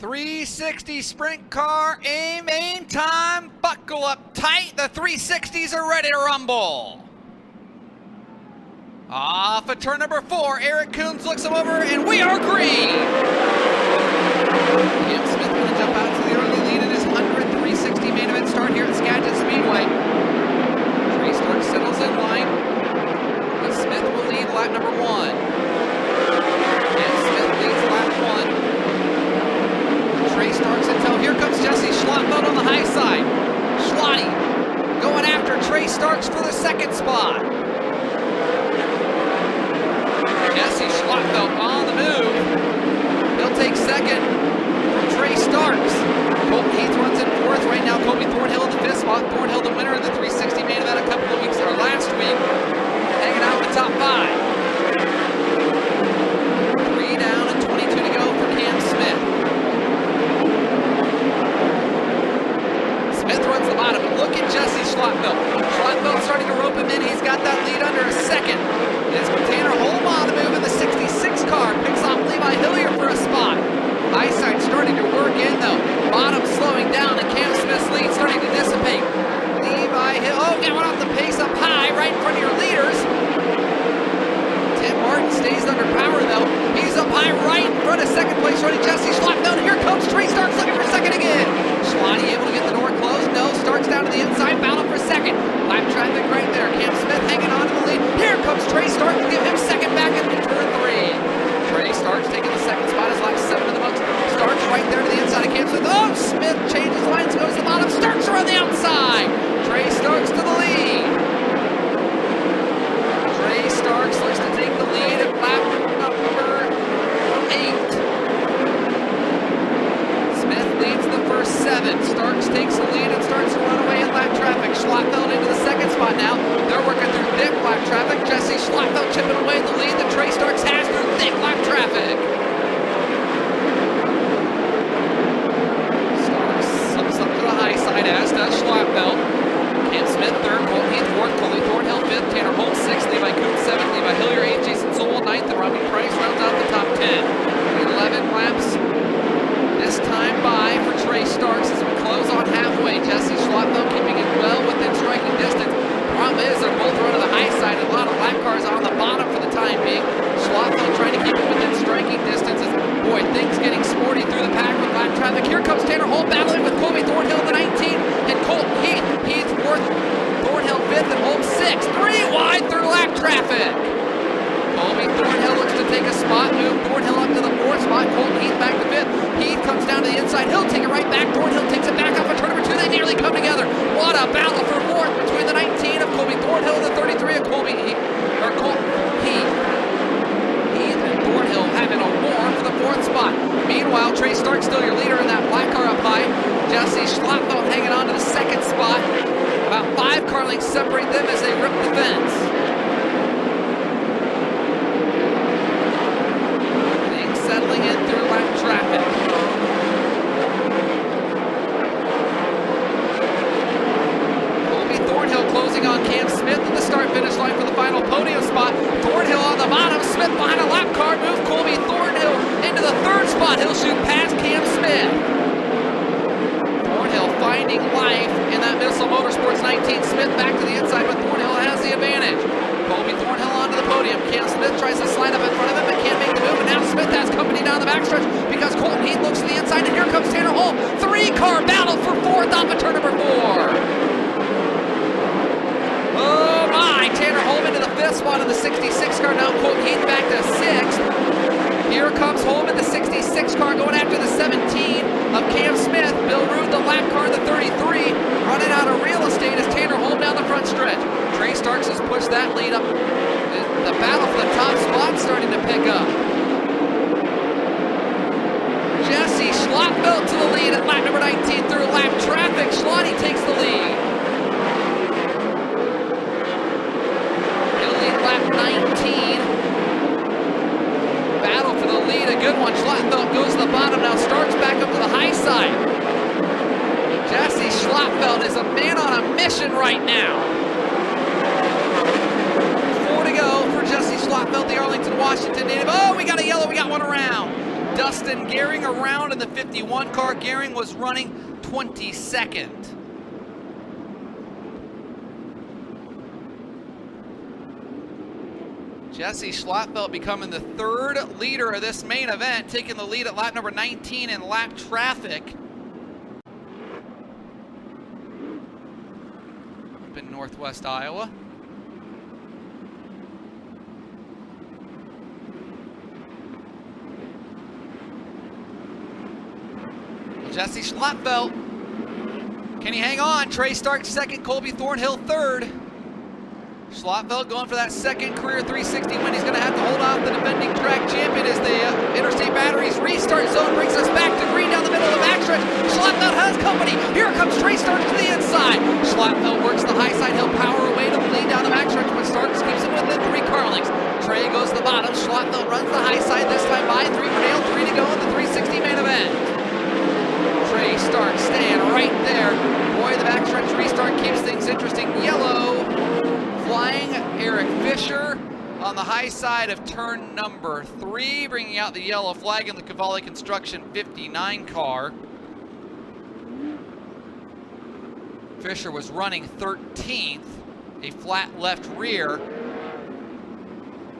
360 sprint car, aim time, buckle up tight. The 360s are ready to rumble. Off of turn number 4, Eric Coons looks him over, and we are green. Cam Smith going to jump out to the early lead in his 100 360 main event start here at Skagit Speedway. Trey Stark settles in line, but Smith will lead lap number 1. Cam Smith leads lap 1. Trey Starks until here comes Jesse Schlotfeld on the high side. Schlotty going after Trey Starks for the second spot. Jesse Schlotfeld on the move. He'll take second from Trey Starks. Colton Heath runs in fourth right now. Kobe Thornhill in the fifth spot. Thornhill, the winner of the 360 main event a couple of weeks or last week, hanging out in the top 5. 3 down and 22 to go for Cam Smith. Smith runs the bottom, but look at Jesse Schlotfeld. Schlotfeld starting to rope him in. He's got that lead under a second. It's Tanner Holm on the move in the 66 car. Picks off Levi Hillier for a spot. Eyesight starting to work in though. Bottom slowing down and Cam Smith's lead starting to dissipate. Levi Hill, got one off the pace up high right in front of your leaders. Tim Martin stays under power though. He's up high right in front of second place running Jesse Schlotfeld. Here comes Trey Starks looking for second again. Schlotty able to get the door closed. No, Starks down to the inside, battle for second. Lap traffic right there. Cam Smith hanging on to the lead. Here comes Trey Starks to give him second back in turn 3. Trey Starks taking the second spot as lap 7 of the month. Starks right there to the inside of Cam Smith. Oh, Smith changes lines, goes to the bottom. Starks are on the outside. Trey Starks to the lead. Trey Starks looks to take the lead at lap number 8. Smith leads the first 7. Starks takes the lead and starts to run away in lap traffic. Schlotfeld into the second spot now. They're working through thick lap traffic. Jesse Schlotfeld chipping away the lead that Trey Starks has through thick lap traffic. Starks slips up to the high side, as does Schlotfeld. Cam Smith third, Colton Heath fourth, Coley Thornhill fifth, Tanner Holmes sixth, Levi Coons seventh, Levi Hillier eighth, Jason Sowell ninth, and Robbie Price rounds out the top 10. 11 laps this time by for Trey Starks as we close on halfway. Jesse Schlotfeld keeping it well within striking distance. Problem is they're both running the high side and a lot of lap cars on the bottom for the time being. Schlotfeld trying to keep it within striking distances. Boy, things getting sporty through the pack with lap traffic. Here comes Tanner Holt battling with Kobe Thornhill the 19 and Colton Heath. Heath fourth, Thornhill fifth, and Holt sixth. 3 wide through lap traffic. Colby Thornhill looks to take a spot, move Thornhill up to the 4th spot, Colton Heath back to 5th. Heath comes down to the inside, he'll take it right back, Thornhill takes it back off of turn number 2, they nearly come together. What a battle for 4th between the 19 of Colby Thornhill and the 33 of Colton Heath. Heath and Thornhill having a war for the 4th spot. Meanwhile, Trey Stark still your leader in that black car up high. Jesse Schlotfeld hanging on to the 2nd spot. About 5 car lengths separate them as they rip the fence. Settling in through lap traffic. Colby Thornhill closing on Cam Smith at the start-finish line for the final podium spot. Thornhill on the bottom, Smith behind a lap car, move Colby Thornhill into the 3rd spot. He'll shoot past Cam Smith. Thornhill finding life in that Missile Motorsports 19. Smith back to the inside, but Thornhill has the advantage. Colby Thornhill onto the podium. Cam Smith tries to slide up in front of him, but can't make the move. And now Smith has company down the backstretch because Colton Heath looks to the inside, and here comes Tanner Holm. 3-car battle for 4th off of turn number 4. Oh my! Tanner Holm into the 5th spot in the 66 car. Now Colton Heath back to 6th. Here comes Holm in the 66 car going after the 17 of Cam Smith. Bill Rude, the lap car, the 33, running out of real estate as Tanner Holm down the front stretch. Trey Starks has pushed that lead up. The battle for the top spot starting to pick up. Jesse Schlotfeld to the lead at lap number 19 through lap traffic. Schlotty takes the lead. He'll lead lap 19. Battle for the lead, a good one. Schlotfeld goes to the bottom, now Starks back up to the high side. Jesse Schlotfeld is a man on a mission right now. 4 to go for Jesse Schlotfeld, the Arlington, Washington native. Oh, we got a yellow, we got one around. Dustin Gehring around in the 51 car. Gehring was running 22nd. Jesse Schlattfeld becoming the third leader of this main event, taking the lead at lap number 19 in lap traffic. Up in northwest Iowa. Jesse Schlattfeld, can he hang on? Trey Stark second, Colby Thornhill third. Schlattfeld going for that second career 360 win. He's going to have to hold off the defending track champion as the Interstate Batteries restart zone brings us back to green down the middle of the backstretch. Schlattfeld has company. Here comes Trey Starks to the inside. Schlattfeld works the high side. He'll power away to the lead down the backstretch, but Starks keeps him within 3 car lengths. Trey goes to the bottom. Schlattfeld runs the high side this time by. 3 for Dale, 3 to go in the 360 main event. Trey Stark staying right there. Boy, the backstretch restart keeps things interesting. Yellow flying Eric Fisher on the high side of turn number 3, bringing out the yellow flag in the Cavalli Construction 59 car. Fisher was running 13th, a flat left rear.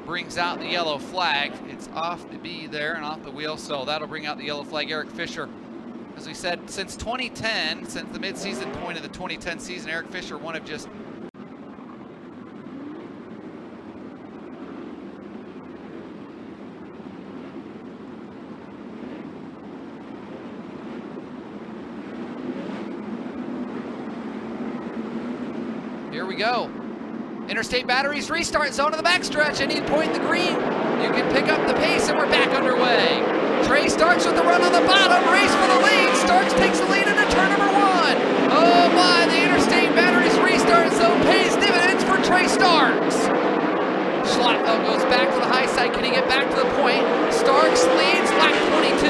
Brings out the yellow flag. It's off the B there and off the wheel, so that'll bring out the yellow flag. Eric Fisher, as we said, since 2010, since the mid-season point of the 2010 season, Eric Fisher, one of just Here we go. Interstate Batteries restart zone of the backstretch. Any point in the green, you can pick up the pace, and we're back underway. Trey Starks with the run on the bottom, race for the lead. Starks takes the lead into turn number 1. Oh my, the Interstate Batteries restart zone pays dividends for Trey Starks. Schlattfeld goes back to the high side. Can he get back to the point? Starks leads lap 22.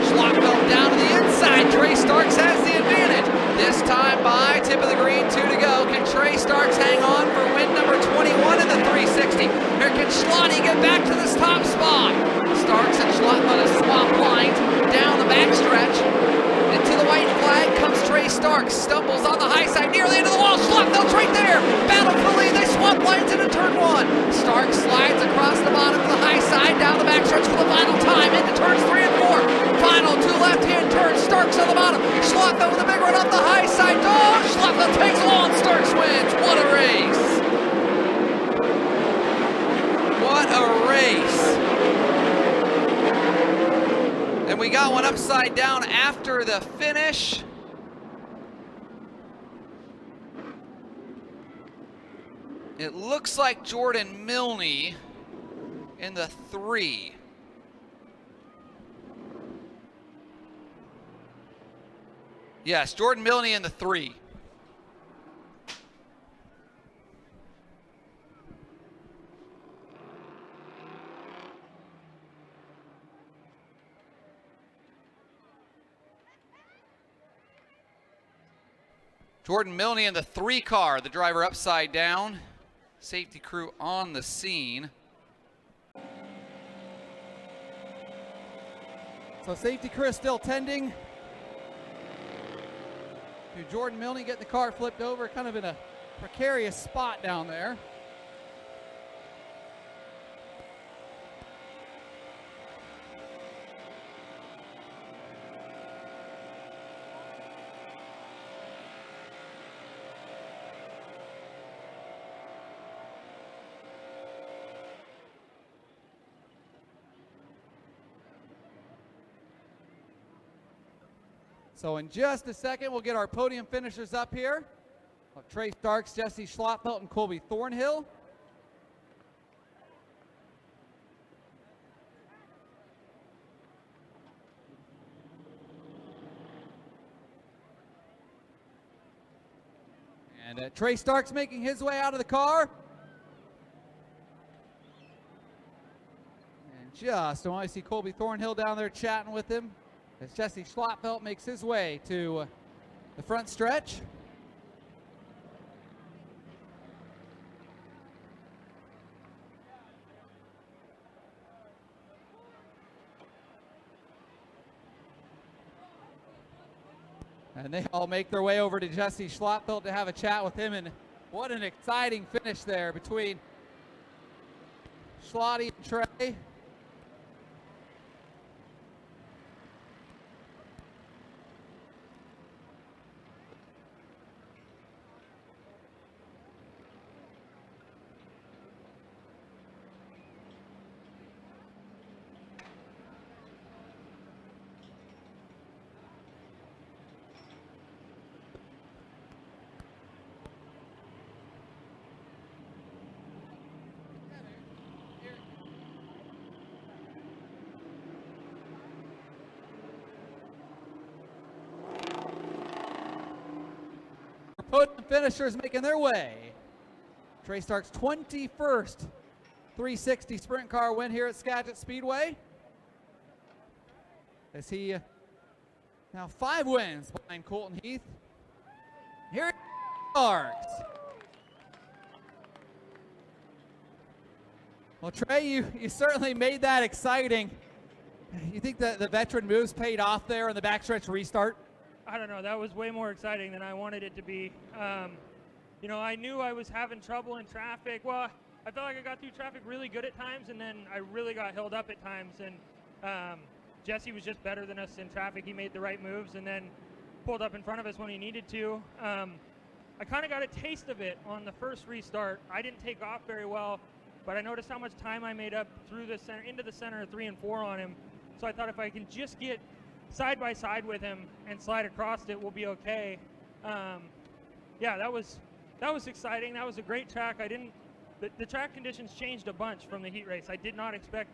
Schlattfeld down to the inside. Trey Starks has the advantage. This time by tip of the green, 2 to go. Can Trey Starks hang on for win number 21 in the 360? Here can Schlotty get back to this top spot. Starks and Schlattfeld have swapped lines down the backstretch. Into the white flag comes Trey Starks. Stumbles on the high side near the end of the wall. Schlattfeld's right there. Battle for the lead. They swap lines into turn 1. Starks slides across the bottom of the high side down the backstretch for the final time into turns 3 and 4. Final 2 left-hand turns. Starks on the bottom. Schlattfeld with a big run off the high side. Oh, Schlattfeld takes long. Starks wins. What a race. What a race. And we got one upside down after the finish. It looks like Jordan Milne in the 3. Yes, Jordan Milne in the 3. Jordan Milne in the 3 car, the driver upside down. Safety crew on the scene. So safety crew is still tending to Jordan Milne, getting the car flipped over, kind of in a precarious spot down there. So in just a second, we'll get our podium finishers up here. Trey Starks, Jesse Schlattfeld, and Colby Thornhill. And Trey Starks making his way out of the car. And just, I want to see Colby Thornhill down there chatting with him as Jesse Schlattfeld makes his way to the front stretch. And they all make their way over to Jesse Schlappfeld to have a chat with him. And what an exciting finish there between Schlotty and Trey. Podium finishers making their way. Trey Stark's 21st 360 sprint car win here at Skagit Speedway. As he now 5 wins behind Colton Heath. Here it starts. Well, Trey, you certainly made that exciting. You think that the veteran moves paid off there in the backstretch restart? I don't know. That was way more exciting than I wanted it to be. You know, I knew I was having trouble in traffic. Well, I felt like I got through traffic really good at times, and then I really got held up at times. And Jesse was just better than us in traffic. He made the right moves and then pulled up in front of us when he needed to. I kind of got a taste of it on the first restart. I didn't take off very well, but I noticed how much time I made up through the center, into the center of 3 and 4 on him. So I thought if I can just get side by side with him and slide across it, we'll be okay. Yeah, that was exciting. That was a great track. The track conditions changed a bunch from the heat race. I did not expect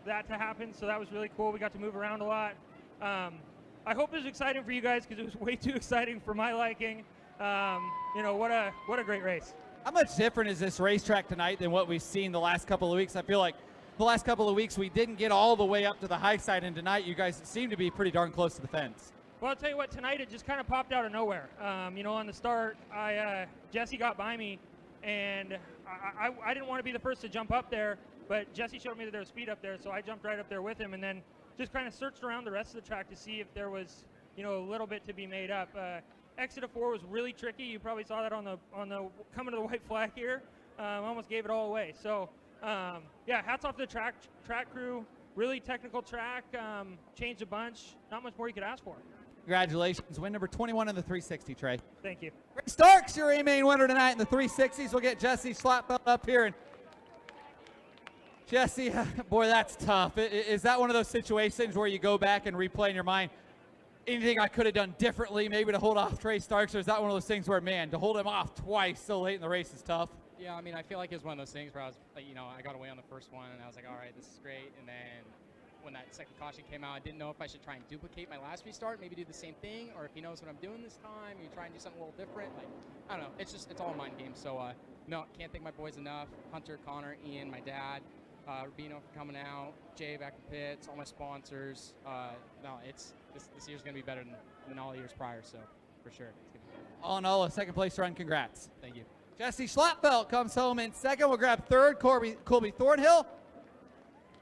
that to happen, so that was really cool. We got to move around a lot. I hope it was exciting for you guys because it was way too exciting for my liking. You know, what a great race. How much different is this racetrack tonight than what we've seen the last couple of weeks? I feel like the last couple of weeks we didn't get all the way up to the high side, and tonight you guys seem to be pretty darn close to the fence. Well, I'll tell you what, tonight it just kind of popped out of nowhere. You know, on the start, Jesse got by me, and I didn't want to be the first to jump up there, but Jesse showed me that there was speed up there, so I jumped right up there with him, and then just kind of searched around the rest of the track to see if there was, you know, a little bit to be made up. Exit of 4 was really tricky. You probably saw that on the coming to the white flag here. Almost gave it all away. So yeah, hats off to the track crew. Really technical track. Changed a bunch. Not much more you could ask for. Congratulations, win number 21 in the 360, Trey. Thank you. Trey Starks, your A-main winner tonight in the 360s. We'll get Jesse Schlappfeld up here. And Jesse, boy, that's tough. Is that one of those situations where you go back and replay in your mind, anything I could have done differently, maybe to hold off Trey Starks, or is that one of those things where, man, to hold him off twice so late in the race is tough? Yeah, I mean, I feel like it's one of those things where I was, you know, I got away on the first one, and I was like, all right, this is great. And then when that second caution came out, I didn't know if I should try and duplicate my last restart, maybe do the same thing, or if he knows what I'm doing this time, you try and do something a little different. Like, I don't know. It's all a mind game. So, no, can't thank my boys enough. Hunter, Connor, Ian, my dad, Rubino for coming out, Jay back in pits, all my sponsors. No, this year's going to be better than all the years prior, so for sure. All in all, a second place run. Congrats. Thank you. Jesse Schlappfeld comes home in second. We'll grab third, Colby Thornhill.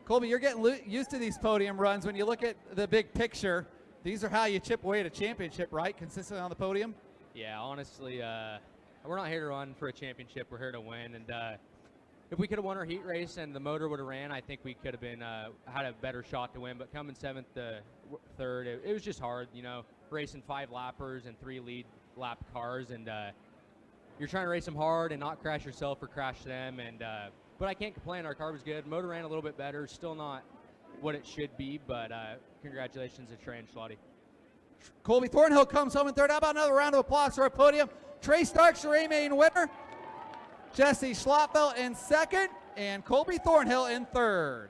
Colby, you're getting used to these podium runs. When you look at the big picture, these are how you chip away at a championship, right? Consistently on the podium? Yeah, honestly, we're not here to run for a championship. We're here to win. And if we could have won our heat race and the motor would have ran, I think we could have been had a better shot to win. But coming 7th to 3rd, it was just hard, you know, racing 5 lappers and 3 lead lap cars. And you're trying to race them hard and not crash yourself or crash them. And but I can't complain. Our car was good. Motor ran a little bit better. Still not what it should be, but congratulations to Trey and Schlotty. Colby Thornhill comes home in third. How about another round of applause for our podium? Trey Starks, your A-main winner. Jesse Schlappfeld in second, and Colby Thornhill in third.